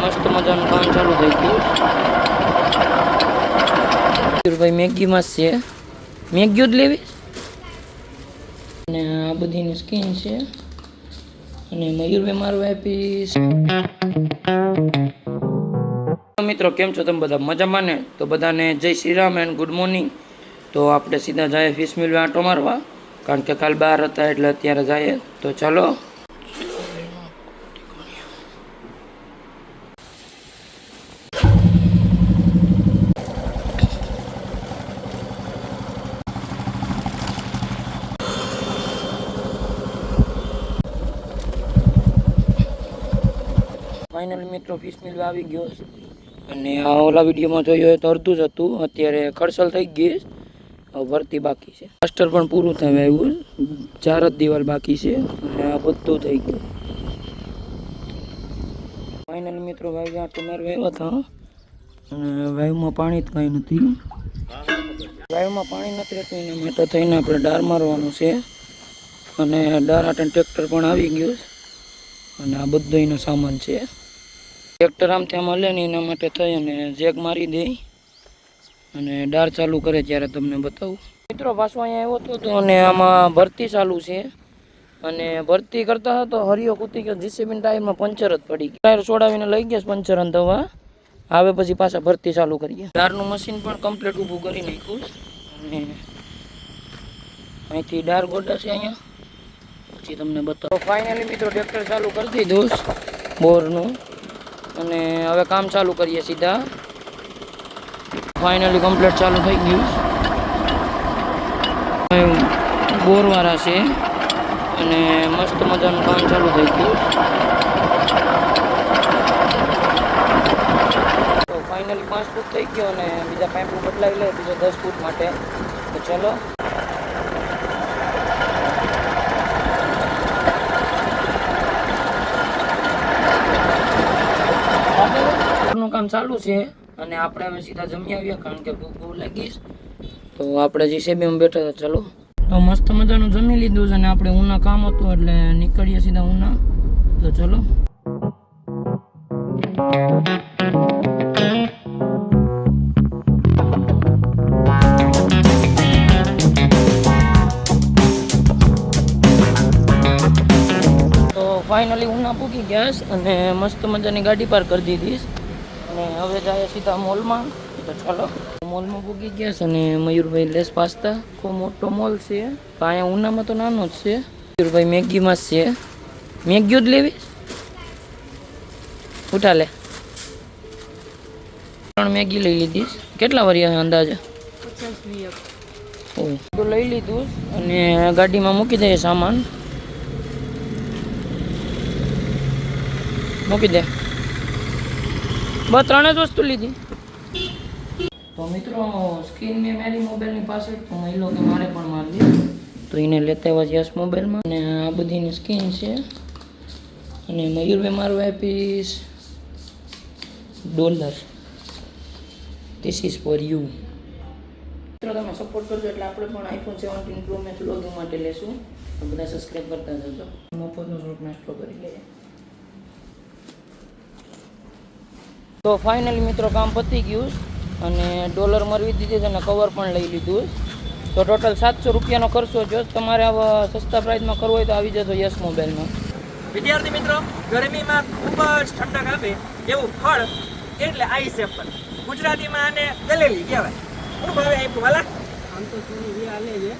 મસ્ત મજાનું કામ ચાલુ થઈ ગયું. ભાઈ મેગીમાં છે, મેગીઓ જ લેવી અને આ બધીની સ્કીન છે. અને મયુરભાઈ મારું આપીશ. મિત્રો કેમ છો તમે બધા મજામાં ને? તો બધાને જય Shri Ram and good morning. તો આપણે સીધા જાય ફિશ મિલ આંટો મારવા, કારણ કે કાલ બહાર હતા એટલે અત્યારે જાય. તો ચાલો. ફાઇનલી મિત્રો ફિશ મિલ આવી ગયો છે. અને આ ઓલા વિડીયોમાં જોયું હોય તો અડધું જ હતું, અત્યારે ખડસલ થઈ ગઈ છે, ભરતી બાકી છે. પ્લાસ્ટર પણ પૂરું થવા આવ્યું, 4 જ દિવાલ બાકી છે અને આ બધું થઈ ગયું. ફાઇનલી મિત્રો ભાઈ આટો મારવા આવ્યા હતા અને વાયુમાં પાણી જ કાંઈ નથી. વાયુમાં પાણી નથી રહેતું, એના માટે થઈને આપણે ડાર મારવાનું છે. અને ડાર આટે ટ્રેક્ટર પણ આવી ગયું અને આ બધો એનો સામાન છે. ટ્રેક્ટર આમથી આમ હલે ને એના માટે થઈ અને જેક મારી દે અને ડાર ચાલુ કરે ત્યારે તમને બતાવું. મિત્રો પાછો અહીંયા આવ્યો હતો અને આમાં ભરતી ચાલુ છે. અને ભરતી કરતા હતા તો હરિયો કૂતી ગયો, જીસીબી ટાયરમાં પંચર જ પડી ગયું. ટાયર છોડાવીને લઈ ગયા પંચર અંધવા આવે, પછી પાછા ભરતી ચાલુ કરીએ. ડારનું મશીન પણ કમ્પ્લીટ ઊભું કરી નાખ્યું અને અહીંથી ડાર ગોડા છે અહીંયા, પછી તમને બતાવો. ફાઇનલી મિત્રો ટ્રેક્ટર ચાલુ કરી દીધું બોરનું અને હવે કામ ચાલુ કરીએ સીધા. ફાઇનલી કમ્પ્લીટ ચાલુ થઈ ગયું. બોરવાળા છે અને મસ્ત મજાનું કામ ચાલુ થઈ ગયું. તો ફાઇનલી 5 ફૂટ થઈ ગયો અને બીજા પાઇપ બદલાવી લે બીજા 10 ફૂટ માટે. તો ચલો. નું કામ ચાલુ છે અને આપણે હવે સીધા જમી આવ્યા, કારણ કે ભૂખ બહુ લાગી. તો આપણે જીસીબીમાં બેઠા હતા. ચલો. તો મસ્ત મજાનું જમી લીધું છે અને આપણે ઉના કામ હતું એટલે નીકળીએ સીધા ઉના. તો ચલો. તો ફાઇનલી ઉના પૂકી ગયા અને મસ્ત મજાની ગાડી પાર્ક કરી દીધી અને હવે જાય સીધા મોલમાં. તો ચાલો. મોલમાં પૂકી ગયા છે અને મયુરભાઈ લેસ પાસ્તા, ખૂબ મોટો મોલ છે. અહીંયા ઉનામાં તો નાનો જ છે. મયુરભાઈ મેગીમાં જ છે, મેગીઓ જ લેવી ઉઠા લે. 3 મેગી લઈ લીધી. કેટલા વાર્યા અંદાજે? 50-20. તો લઈ લીધું અને ગાડીમાં મૂકી દઈએ સામાન. મૂકી દે. બસ 3 જ વસ્તુ લીધી. તો મિત્રો સ્ક્રીન મેં મારી મોબાઈલની પાછળ તો મહિલો કે મારે પણ મારી દીધી, તો એને લેતા આવ્યા યસ મોબાઈલમાં. અને આ બધીની સ્કીન છે અને મયુરભાઈ મારું આપીશ $. This is for you. મિત્રો તમે સપોર્ટ કરજો એટલે આપણે પણ iPhone 17 Pro Max લોગિંગ માટે લેશું. તો બધા સબસ્ક્રાઈબ કરતા જજો. મફતનો થોડોક નાસ્તો કરી લઈએ. તો ફાઇનલી મિત્રો કામ પતી ગયું અને ડોલર મરવી દીધી અને કવર પણ લઈ લીધું. તો ટોટલ 700 રૂપિયાનો ખર્ચો. જો તમારે આવા સસ્તા પ્રાઇસમાં કરવો હોય તો આવી જજો યસ મોબાઈલમાં. વિદ્યાર્થી મિત્રો, ગરમીમાં ખૂબ જ ઠંડક આપે એવું ફળ એટલે આઈસ એપલ. ગુજરાતીમાં આને દલેલી કહેવાય. શું ભાવે આપ્યું વાલા? આમ તો થોડી હાલે છે,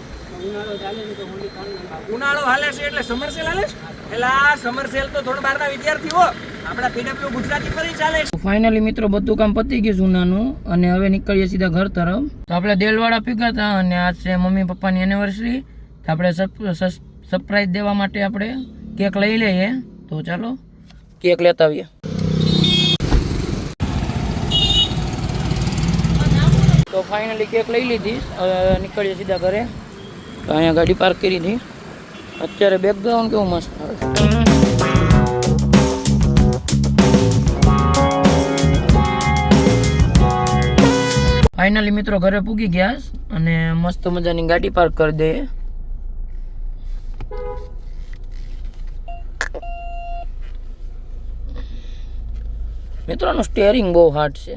ઉનાળો ચાલે છે તો હોલી કામ. ઉનાળો હાલે છે એટલે સમર સેલ હાલે છે. એટલે આ સમર સેલ તો ધોરણ 12ના વિદ્યાર્થીઓ આપણા પીડબ્લ્યુ ગુજરાતી પર ચાલે છે. ફાઇનલી મિત્રો બધું કામ પતી ગયું જૂનાનું અને હવે નીકળીએ સીધા ઘર તરફ. તો આપણે દેલવાડા પીગા હતા અને આજ છે મમ્મી પપ્પાની એનિવર્સરી. તો આપણે સરપ્રાઈઝ દેવા માટે આપણે કેક લઈ લઈએ. તો ચાલો કેક લેતા આવીએ. તો ફાઇનલી કેક લઈ લીધી. હવે નીકળીએ સીધા ઘરે. તો અહીંયા ગાડી પાર્ક કરી હતી. અત્યારે બેકગ્રાઉન્ડ કેવું મસ્ત આવે. ફાઇનલી મિત્રો ઘરે પૂગી ગયા અને મસ્ત મજાની ગાડી પાર્ક કરી દઈએ. મિત્રોનું સ્ટેરિંગ બહુ હાર્ડ છે.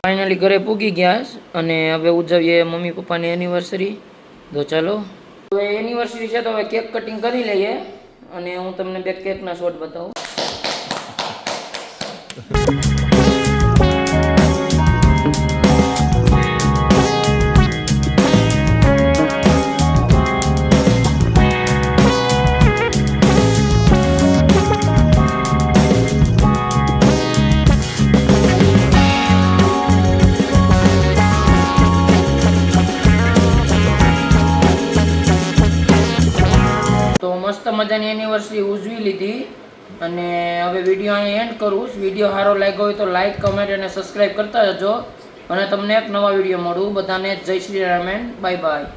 ફાઇનલી ઘરે પૂગી ગયા છે અને હવે ઉજવીએ મમ્મી પપ્પાની એનિવર્સરી. તો ચાલો હવે એનિવર્સરી છે તો હવે કેક કટિંગ કરી લઈએ અને હું તમને બે કેકના શોટ બતાવું. મસ્ત મજાની એનિવર્સરી ઉજવી લીધી અને હવે વિડીયો અહીં એન્ડ કરું. વિડીયો સારો લાગ્યો હોય તો લાઈક, કમેન્ટ અને સબસ્ક્રાઈબ કરતા જજો અને તમને એક નવા વિડીયો મળું. બધાને જય Shri Ram and bye bye.